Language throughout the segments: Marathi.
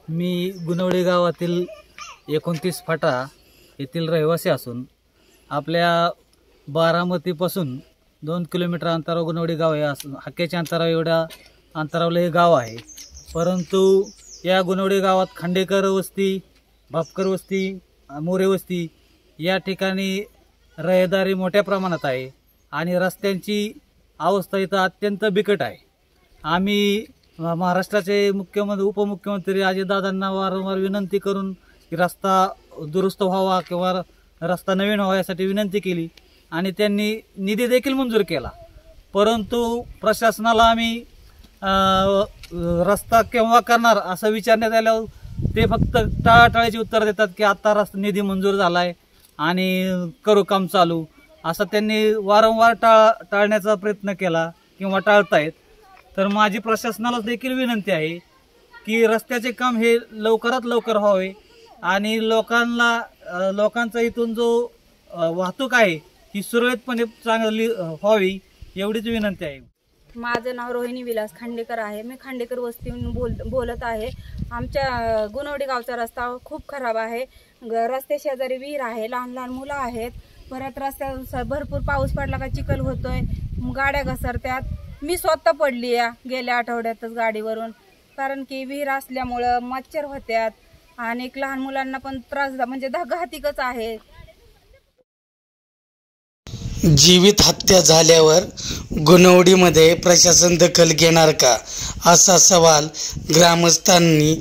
मी गुणवडी गावातील 29 फाटा येथील रहिवासी असून आपल्या बारामतीपासून 2 किलोमीटर अंतरावर गुणवडी गाव आहे। हाकेच्या अंतरावर एवढ्या अंतरावर हे गाव आहे, परंतु या गुणवडी गावात खांडेकर वस्ती, भापकर वस्ती, मोरे वस्ती या ठिकाणी रहदारी मोठ्या प्रमाणात आहे आणि रस्त्यांची अवस्था इथं अत्यंत बिकट आहे। आम्ही महाराष्ट्राचे मुख्यमंत्री उपमुख्यमंत्री अजितदादांना वारंवार विनंती करून की रस्ता दुरुस्त व्हावा किंवा रस्ता नवीन व्हावा यासाठी विनंती केली आणि त्यांनी निधी देखील मंजूर केला, परंतु प्रशासनाला आम्ही रस्ता केव्हा करणार असं विचारण्यात आल्यावर ते फक्त टाळाटाळीची उत्तर देतात की आता रस्ता निधी मंजूर झाला आहे आणि करू काम चालू, असं त्यांनी वारंवार टाळण्याचा प्रयत्न केला किंवा टाळतायत। तर माझी प्रशासनाला देखील विनंती आहे की रस्त्याचे काम हे लवकरात लवकर व्हावे आणि लोकांचा इथून जो वाहतूक आहे ही सुरळीतपणे चांगली व्हावी एवढीच विनंती आहे। माझं नाव रोहिणी विलास खांडेकर आहे। मी खांडेकर वस्तीहून बोलत आहे। आमच्या गुणवडी गावचा रस्ता खूप खराब आहे। रस्ते शेजारी विहीर आहे, लहान लहान मुलं आहेत, परत रस्त्यात भरपूर पाऊस पडला का चिखल होतोय, गाड्या घसरतात। मी स्वतः पडली आहे गेल्या आठवड्यातच गाडीवरून, कारण की विहीर असल्यामुळं मच्छर होत्यात आणि लहान मुलांना पण त्रास म्हणजे घातिकच आहे। जीवित हत्या झाल्यावर गुणवडीमध्ये प्रशासन दखल घेणार का, असा सवाल ग्रामस्थांनी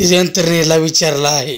यंत्रणेला विचारला आहे।